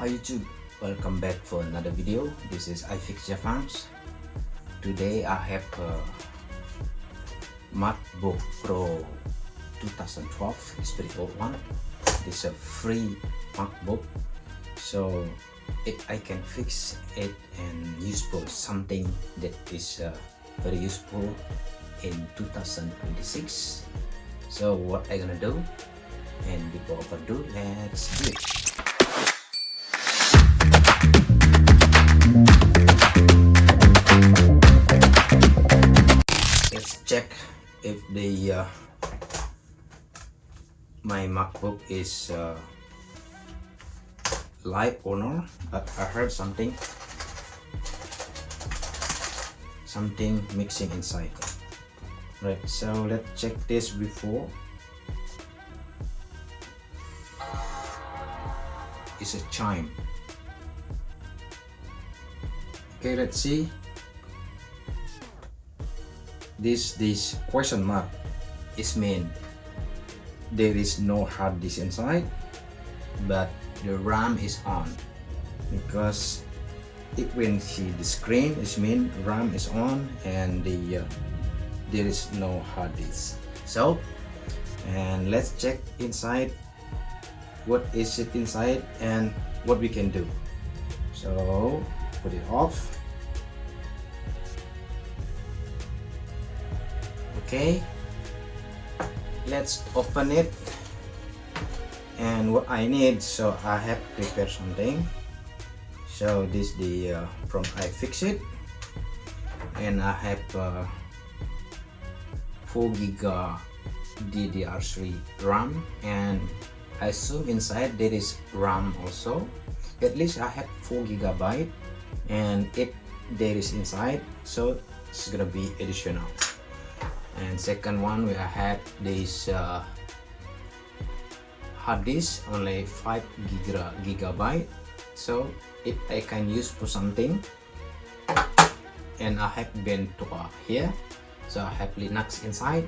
Hi YouTube, welcome back for another video. This is iFixJapan. Today I have a Macbook Pro 2012. It's very old one. It's a free MacBook, so I can fix it and useful something that is very useful in 2026. So what I gonna do? And before overdue, let's do it. Let's check if the my MacBook is live or not. But I heard something mixing inside. Right, so let's check this before. It's a chime. Okay, let's see. This question mark is mean there is no hard disk inside, but the RAM is on, because when see the screen is mean RAM is on and there is no hard disk. So, and let's check inside what is it inside and what we can do. So put it off. Okay, let's open it. And what I need, so I have prepared something. So this the from iFixit, and I have 4 GB DDR3 RAM, and I assume inside there is RAM also. At least I have 4 GB, and if there is inside, so it's gonna be additional. And second one, we have this hard disk, only 5 GB. So if I can use for something, and I have Bento here, so I have Linux inside,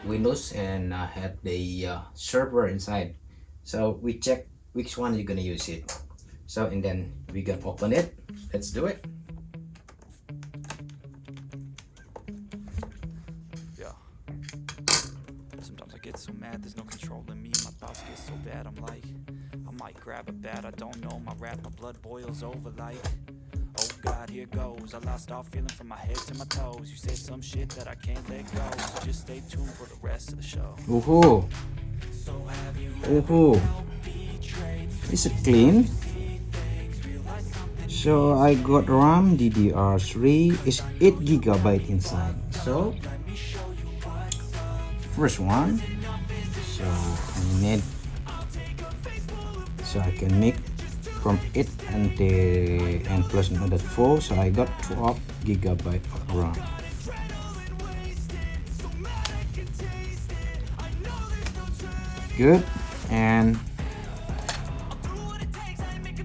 Windows, and I have the server inside. So we check which one you're gonna use it. So and then we can open it. Let's do it. Sometimes I get so mad, there's no control in me. My thoughts get so bad, I'm like, I might grab a bat, I don't know. My wrath, my blood boils over like, oh God, here goes. I lost all feeling from my head to my toes. You said some shit that I can't let go, so just stay tuned for the rest of the show. Ooh, ooh, it's clean. So I got RAM DDR3, is 8 GB inside. So first one, so I need, so I can make from 8 and plus another 4, so I got 12 GB of RAM. Good. And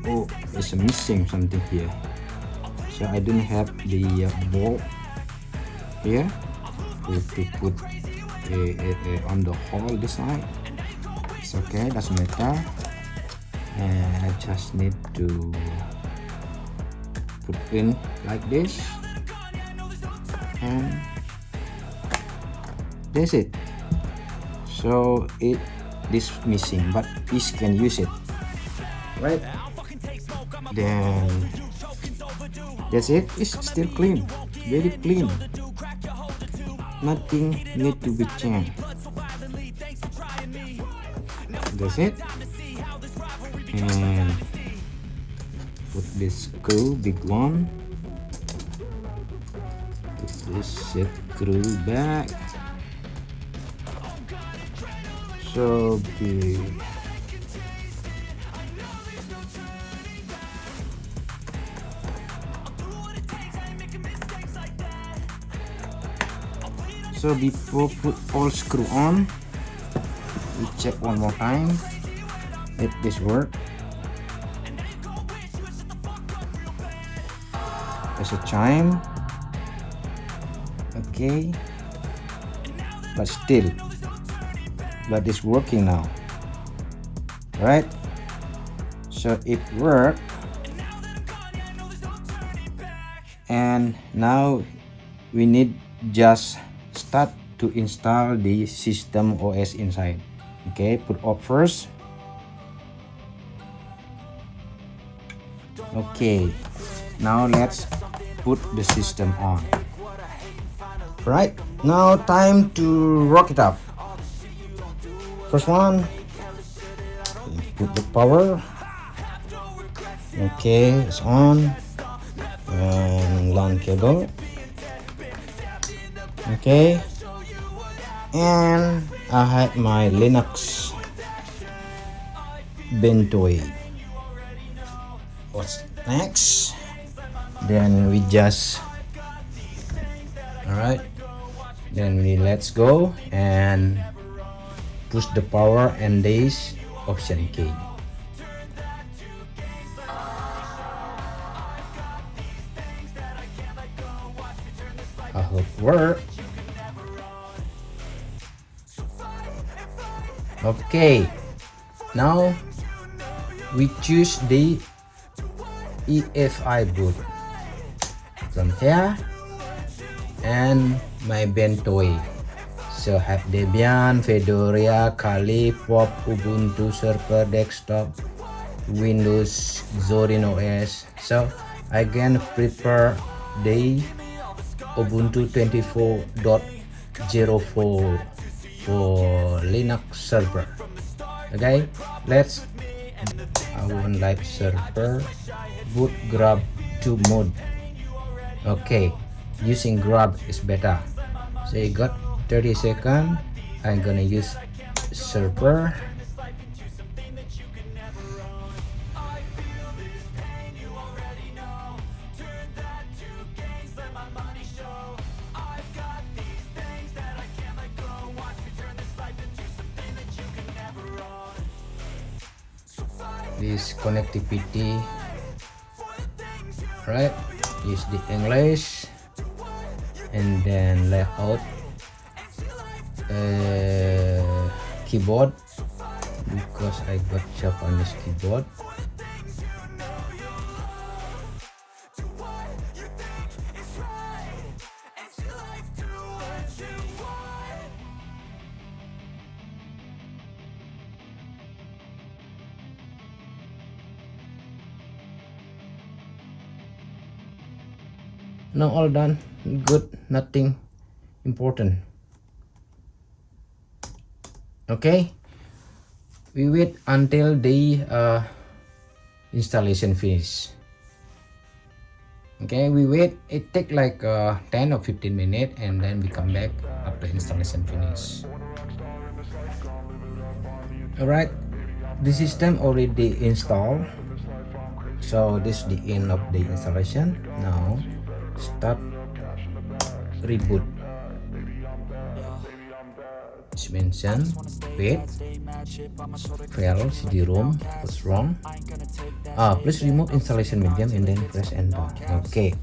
oh, it's missing something here, so I don't have the bolt here to put on the hole this side. It's okay, doesn't matter. And I just need to put in like this, and that's it. So this missing, but this can use it, right? Then that's it. It's still clean, very clean. Nothing need to be changed. That's it. And put this screw, big one. Put this screw back. So big. So before put all screw on, we check one more time if this work. There's a chime. Okay, but still, but it's working now, right? So it worked, and now we need just start to install the system OS inside. Okay, put up first. Okay, now let's put the system on. Right, now time to rock it up. First one, put the power. Okay, it's on. And LAN cable. Okay, and I have my Linux bento. What's next? Then we just alright, then we let's go and push the power and this option key. I hope it works. Okay, now we choose the EFI boot from here and my bento. So have Debian, Fedora, Kali, Pop, Ubuntu, Server, Desktop, Windows, Zorin OS. So I can prepare the Ubuntu 24.04 for Linux server. Okay, let's one live server boot grab to mode. Okay, using grab is better. So you got 30 seconds. I'm gonna use server. This connectivity, right? Use the English and then layout keyboard because I got Japanese keyboard. Now all done, good, nothing important. Okay, we wait until the installation finish. Okay, we wait, it take like 10 or 15 minutes and then we come back after installation finish. Alright, the system already installed, so this is the end of the installation. Now start reboot. It's mentioned wait fail CD-ROM was wrong. Please remove installation medium and then press enter. Okay,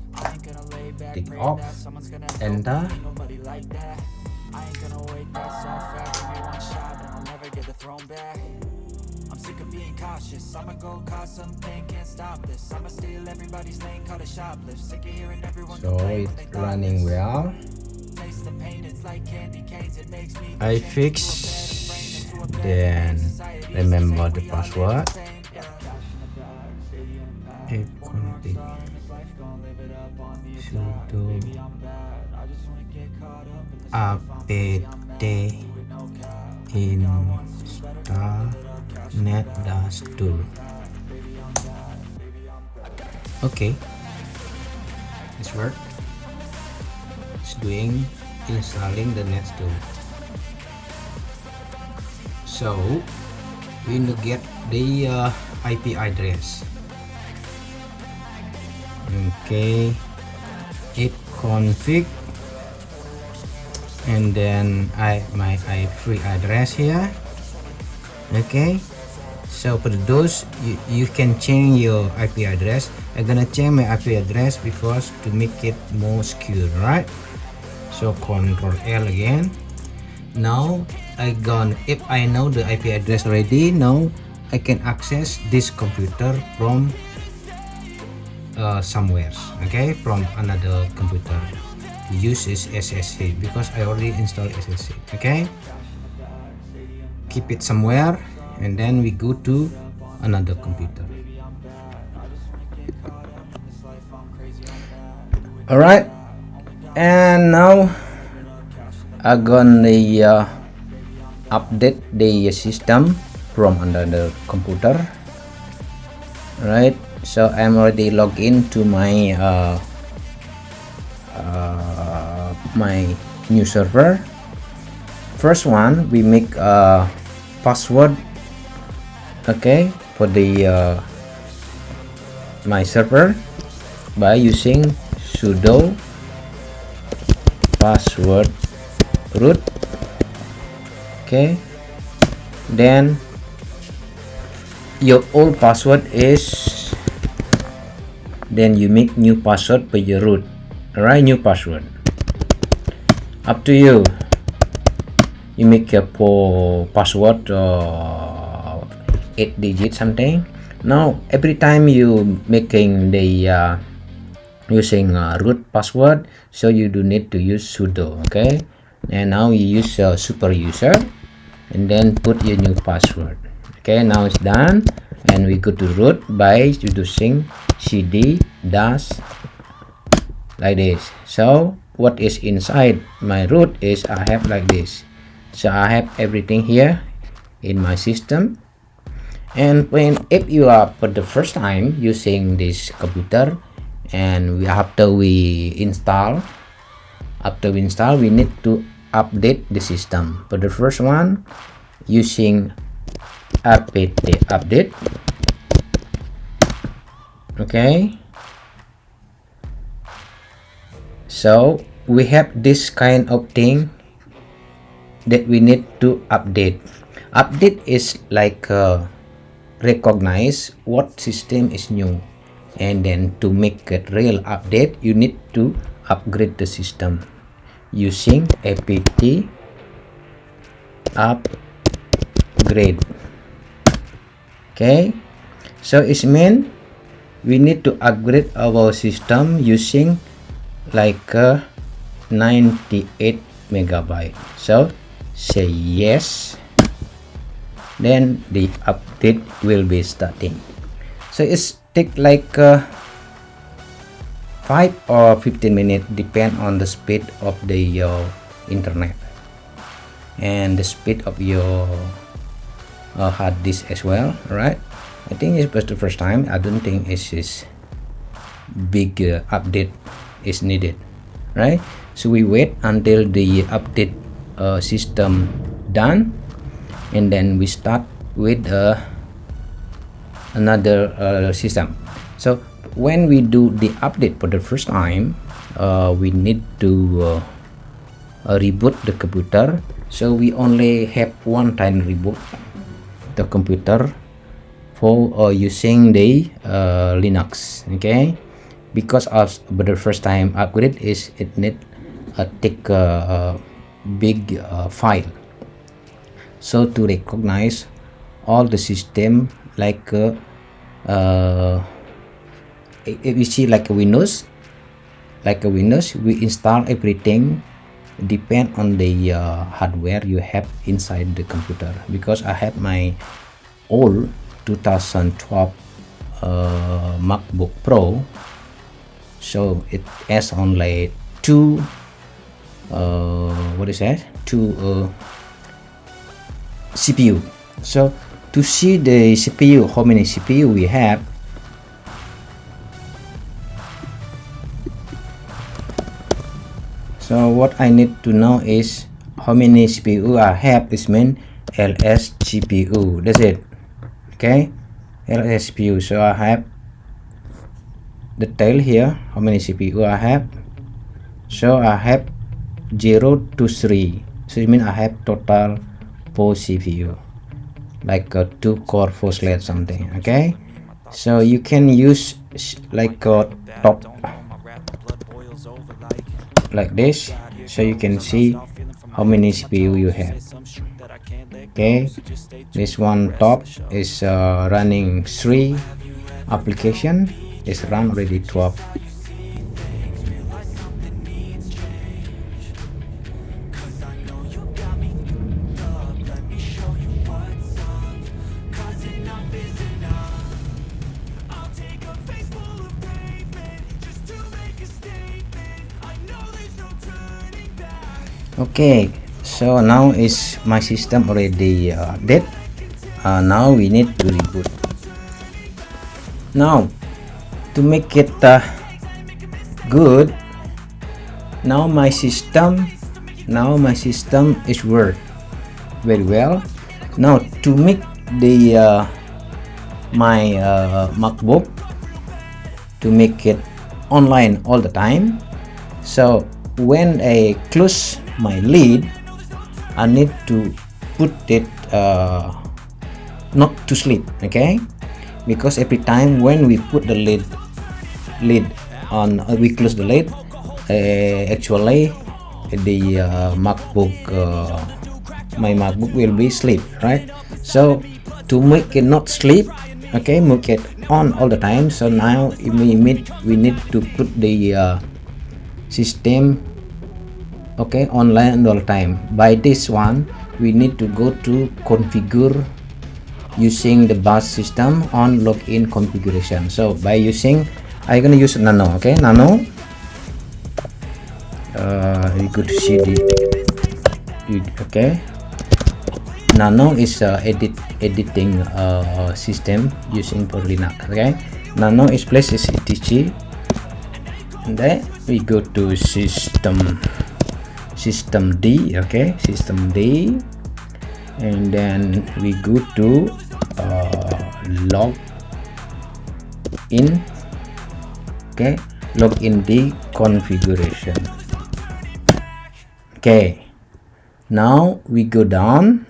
tick off, enter. I'm sick of being cautious. I'ma go cause something, can't stop this. I'ma steal everybody's lane, call it shoplift. Sick of hearing everyone so it's running well. taste the pain, it's like candy canes. It makes me I fix, then remember the password. Config sudo apt install net-tool. Okay, this work. It's doing installing the net-tool. So we need to get the IP address. Okay, it config and then my free address here. Okay, so for those you can change your IP address. I'm gonna change my IP address because to make it more secure, right? So Control L again. Now if I know the IP address already, now I can access this computer from somewhere, okay, from another computer. Use is SSH because I already installed SSH. Okay, keep it somewhere and then we go to another computer. All right, and now I'm gonna update the system from another computer. Right, so I'm already logged into my my new server. First one, we make a password, okay, for the my server by using sudo password root. Okay, then your old password is, then you make new password for your root. All right, new password, up to you. You make a password 8 digits something. Now every time you making the using root password, so you do need to use sudo. Okay, and now you use super user and then put your new password. Okay, now it's done, and we go to root by using cd dash like this. So what is inside my root is I have like this. So I have everything here in my system. And if you are for the first time using this computer, and after we install, we need to update the system. For the first one, using apt update. Okay, so we have this kind of thing that we need to update. Update is like recognize what system is new, and then to make it real update, you need to upgrade the system using apt upgrade. Okay, so it means we need to upgrade our system using like 98 megabyte. So say yes, then the update will be starting. So it's take like 5 or 15 minutes, depend on the speed of the internet and the speed of your hard disk as well. Right, I think it's the first time. I don't think it's big update is needed. Right, so we wait until the update system done, and then we start with another system. So when we do the update for the first time, we need to reboot the computer. So we only have one time reboot the computer for using the Linux. Okay, because of the first time upgrade is it need take a big file. So to recognize all the system, like if you see like a Windows, we install everything depend on the hardware you have inside the computer. Because I have my old 2012 Macbook Pro, so it has only two CPU. So to see the CPU, how many CPU we have, so what I need to know is how many CPU I have. This means ls CPU, that's it. Okay, ls CPU. So I have detail here how many CPU I have. So I have 0 to 3, so it means I have total 4 CPU, like a 2 core 4 sled something. Okay, so you can use like a top like this, so you can see how many CPU you have. Okay, this one top is running 3 application. Is run already 12. Okay, so now is my system already dead. Now we need to reboot. Now to make it good, now my system is work very well. Now to make the my MacBook to make it online all the time, so when I close my lid, I need to put it not to sleep, okay, because every time when we put the lid on, we close the lid, actually the MacBook my MacBook will be sleep, right? So to make it not sleep, okay, make it on all the time, so now we need to put the system, okay, online all the time. By this one we need to go to configure using the bus system on login configuration. So by using, I'm gonna use Nano, okay, Nano. You could see the okay, Nano is editing system using for Linux, okay. Nano is placed as etc, and then we go to system D, okay, system D, and then we go to log in, okay, log in the configuration. Okay, now we go down,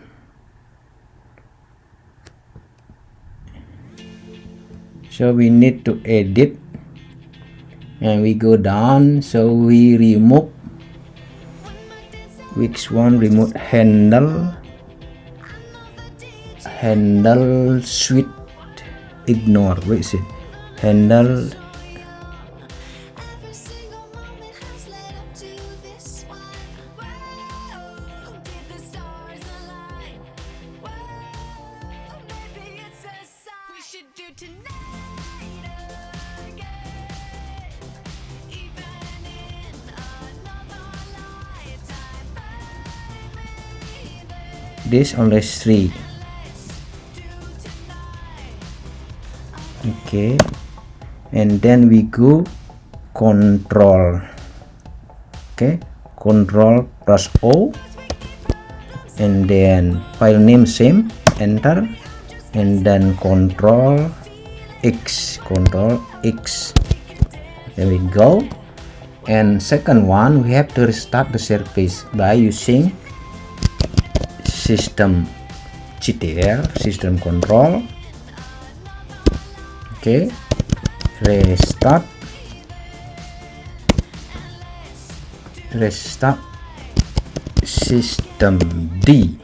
so we need to edit, and we go down, so we remove, which one, remove handle switch, ignore, where is it, handle, this only 3, okay, and then we go control, okay, control plus O, and then file name same, enter, and then control X, there we go. And second one, we have to restart the service by using system CTR, system control, okay, restart system D,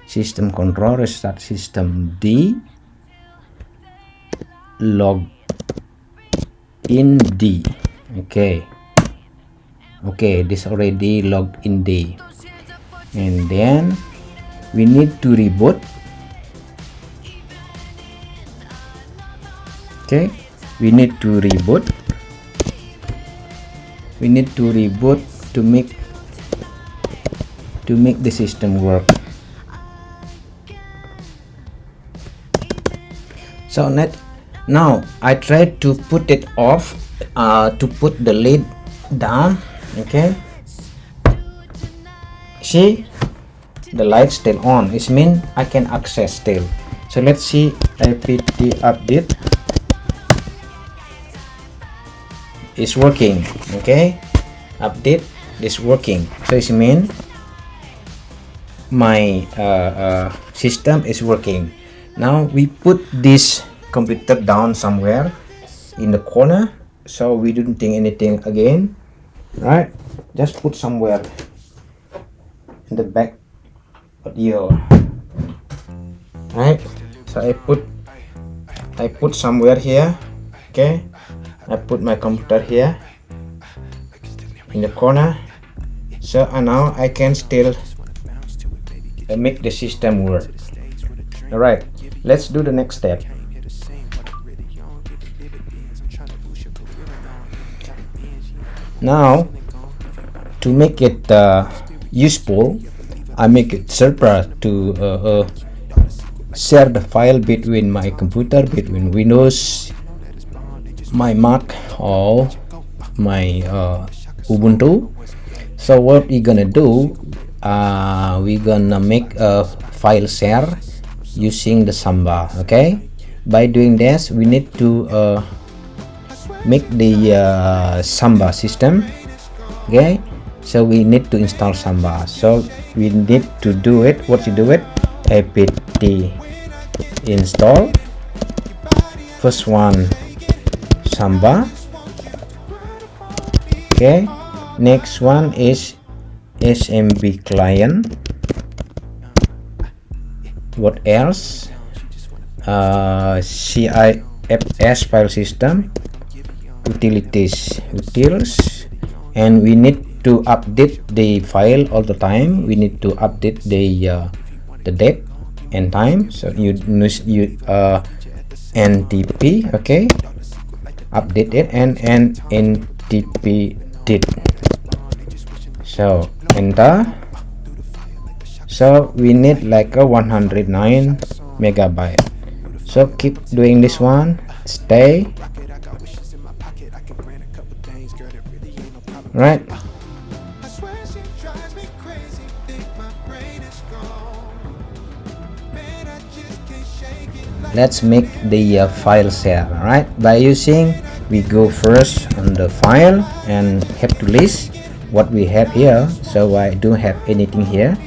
system control, restart system D, log in D, okay, this already logged in D, and then we need to reboot, okay, we need to reboot to make the system work. So now I try to put it off, to put the lid down, okay, see the light still on, it means I can access still. So let's see apt update is working, okay, update is working, so it means my system is working. Now we put this computer down somewhere in the corner, so we don't think anything again, right? Just put somewhere in the back of your right? So I put somewhere here. Okay, I put my computer here in the corner. So now I can still make the system work. All right, let's do the next step. Now, to make it useful, I make it server to share the file between my computer, between Windows, my Mac, or my Ubuntu. So what we're gonna do, we're gonna make a file share using the Samba. Okay, by doing this we need to make the Samba system. Okay, so we need to install Samba. So we need to do it. What you do it? apt install. First one, Samba. Okay, next one is SMB client. What else? CIFS file system, utils, and we need to update the file all the time. We need to update the date and time. So you NTP. Okay, update it, and NTP date. So enter. So we need like a 109 megabyte. So keep doing this one. Stay. Right. Let's make the file share. Right, by using, we go first on the file and have to list what we have here. So I don't have anything here.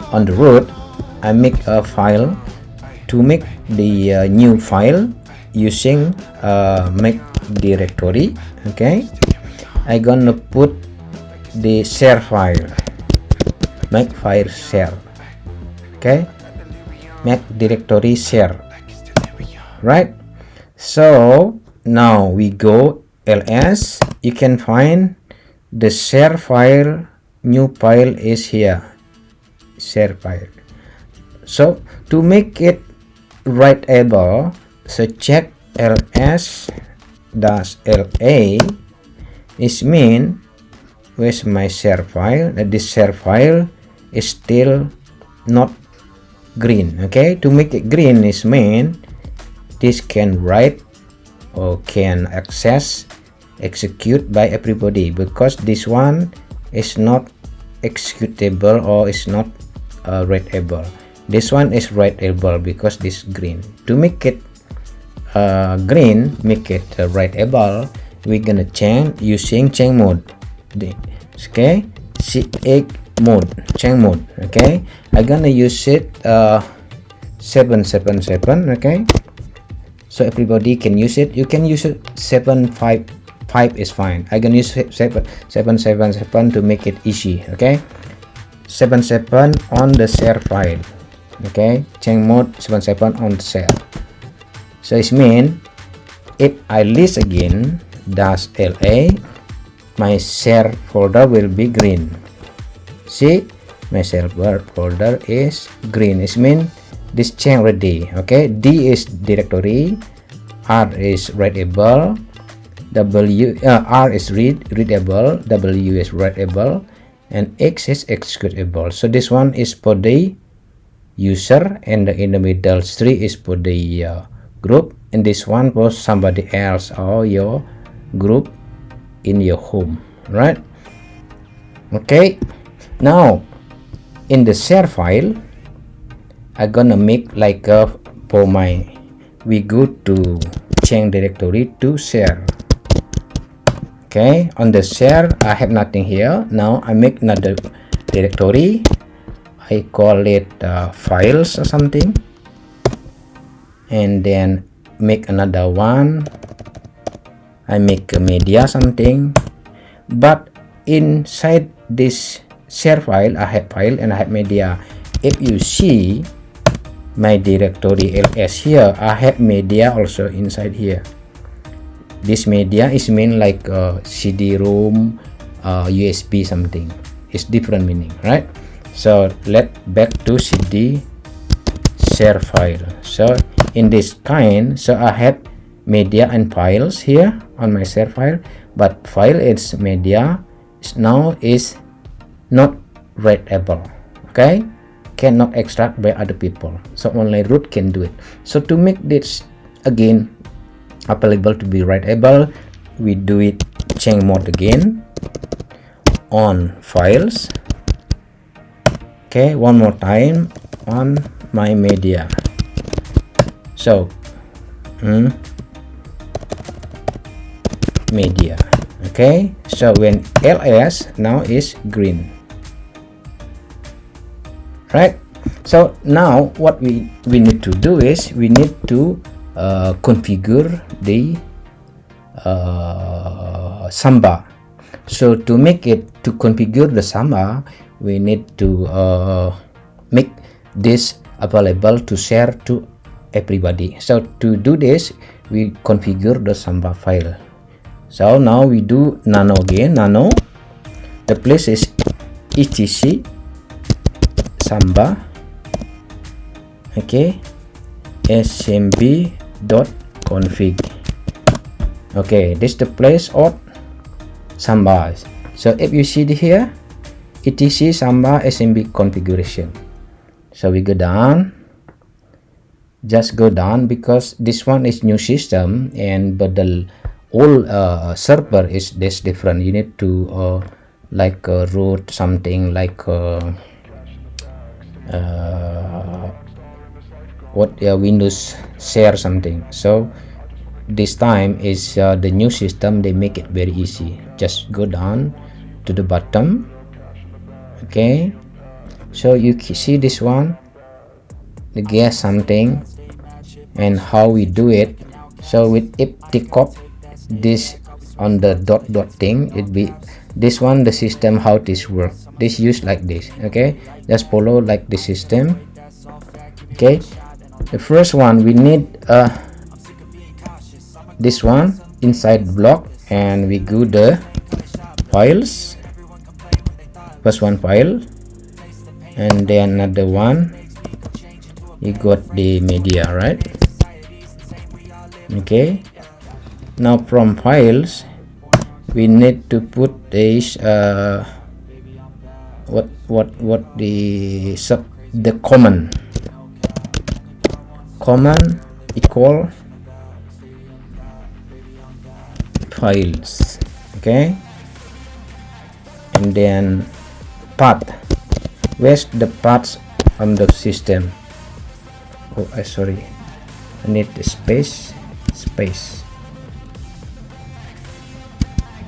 On the root, I make a file. To make the new file using make directory. Okay, I gonna put the share file, make file share. Okay, make directory share. Right, so now we go ls. You can find the share file. New file is here, share file. So to make it writable, so check ls dash la is mean where's my share file. This share file is still not green. Okay, to make it green is mean this can write or can execute by everybody, because this one is not executable or is not writable. This one is writable because this green. To make it green, make it writable, we're gonna change using change mode. Okay, CX mode, change mode. Okay, I'm gonna use it 777. Okay, so everybody can use it. You can use it 755 is fine. I'm gonna use 777 to make it easy. Okay, 77 on the share file. Okay, change mode 77 on the share. So it means if I list again dash la, my share folder will be green. See, my share folder is green. It means this change ready. Okay, D is directory, R is writable, R is readable, W is writable, and X is executable. So this one is for the user, and in the middle 3 is for the group, and this one for somebody else or your group in your home. Right, okay, now in the share file I'm gonna make like for my, we go to change directory to share. Okay, on the share I have nothing here. Now I make another directory. I call it files or something, and then make another one. I make a media something, but inside this share file I have file and I have media. If you see my directory ls here, I have media also inside here. This media is mean like CD-ROM, USB something. It's different meaning, right? So let back to CD share file. So in this kind, so I have media and files here on my share file, but file is media now is not readable, okay, cannot extract by other people, so only root can do it. So to make this again available to be writable, we do it change mode again on files, okay, one more time on my media. So media, okay, so when ls now is green, right? So now what we need to do is we need to configure the samba. So to make it, to configure the samba, we need to make this available to share to everybody. So to do this, we configure the samba file. So now we do nano again. Nano, the place is etc samba, okay, smb.config. Okay, this is the place of samba. So if you see here, etc samba smb configuration. So we go down, just go down, because this one is new system, and but the old server is this different. You need to like root something like Windows share something. So this time is the new system, they make it very easy. Just go down to the bottom, okay, so you see this one, the guess something, and how we do it. So with if tick off this on the dot thing, it be this one, the system how this work, this use like this, okay, just follow like the system, okay. The first one we need this one inside block, and we go the files, first one file, and then another one you got the media, right? Okay, now from files we need to put this the command equal files, okay, and then path, where's the paths from the system? Oh, sorry, I need the space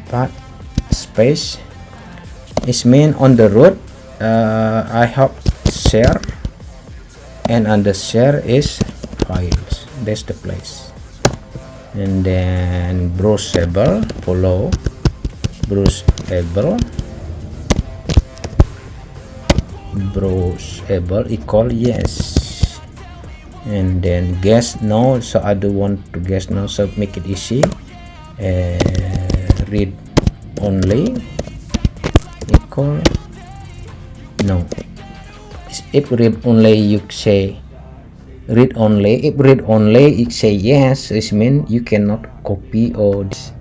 path space is mean on the root. I have share, and on the share is files, that's the place. And then browsable, follow browsable equal yes, and then guess no, so I don't want to guess no, so make it easy. Read only equal no. If read only, you say read only. If read only, you say yes, it means you cannot copy or this.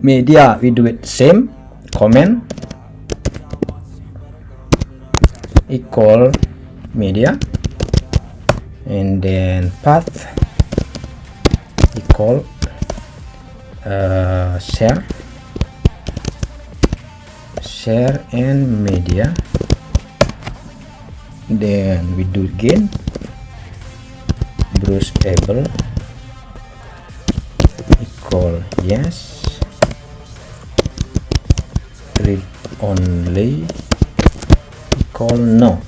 Media, we do it same, comment equal media, and then path equal share and media. Then we do again browsable equal yes, read only equal no.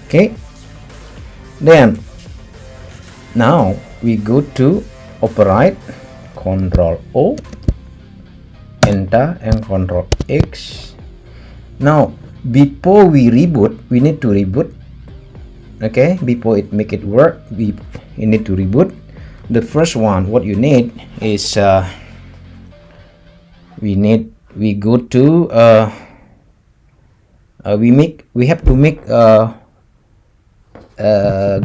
Okay, then now we go to operate, Control O, enter, and Control X. Now before we reboot, we need to reboot Okay, before it make it work, you need to reboot. The first one, what you need is we go to we have to make a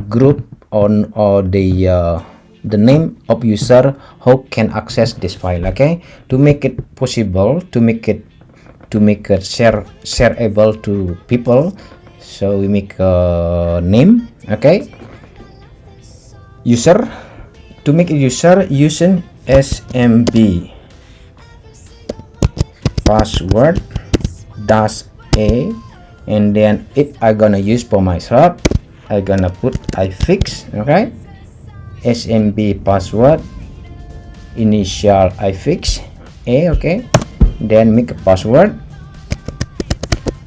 group on or the name of user who can access this file. Okay, to make it possible, to make it shareable to people, so we make a name. Okay, user, to make a user using smb password dash a, and then if I gonna use for myself, I gonna put ifix. Okay, smb password initial ifix a. Okay, then make a password.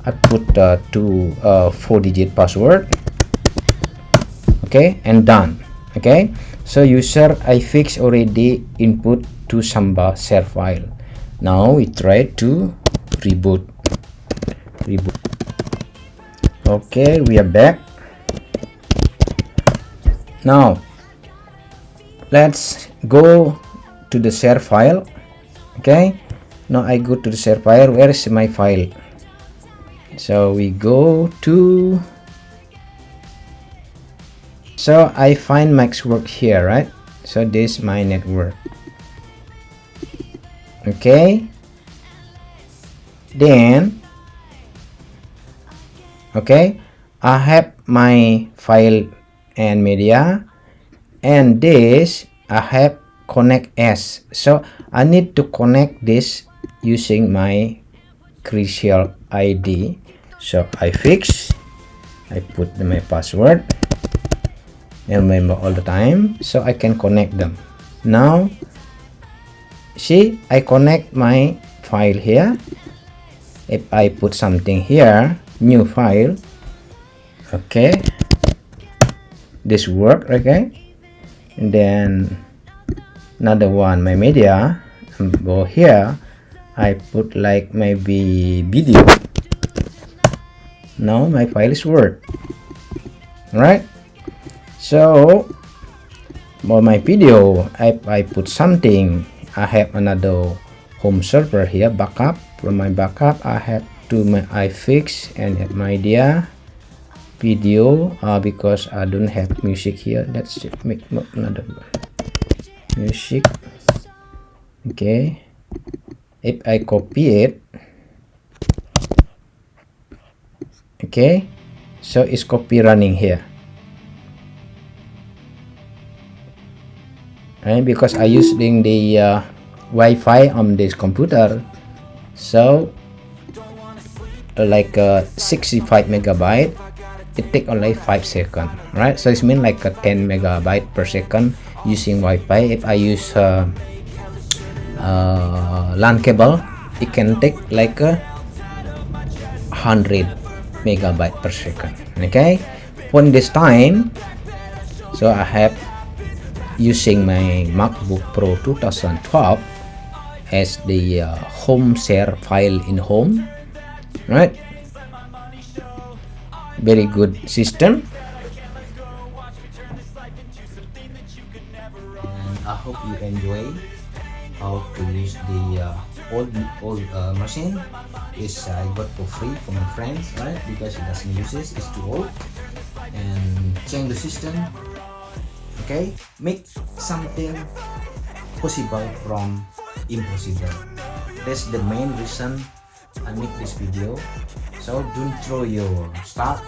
I put 4-digit password. Okay, and done. Okay, so user ifix already input to samba share file. Now we try to reboot. Okay, we are back. Now let's go to the share file. Okay, now I go to the share file. Where is my file? So we go to, so I find Mac's work here, right? So this is my network. Okay, then okay, I have my file and media, and this I have connect S. So I need to connect this using my crucial ID. So I fix, I put my password and remember all the time, so I can connect them. Now see, I connect my file here. If I put something here, new file, okay, this work. Okay, and then another one, my media, go here, I put like maybe video. Now my file is work, right? So for my video, if I put something, I have another home server here, backup. From my backup, I have to my ifix and add media video, because I don't have music here. Let's make another one. Music. Okay, if I copy it, okay, so it's copy running here, and because I using the Wi-Fi on this computer, so like 65 megabyte, it take only 5 seconds, right? So it's mean like a 10 megabyte per second using Wi-Fi. If I use LAN cable, it can take like 100 megabyte per second. Okay, for this time, so I have using my Macbook Pro 2012 as the home share file in home, right? Very good system, and I hope you enjoy how to use the old machine. Is I got for free from my friends, right? Because it doesn't use it, it's too old, and change the system. Okay, make something possible from impossible. That's the main reason I make this video. So don't throw your stuff,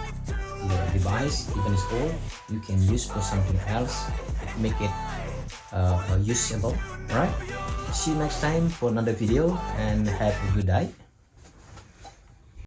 your device, even it's old, you can use for something else, make it usable, right? See you next time for another video, and have a good day.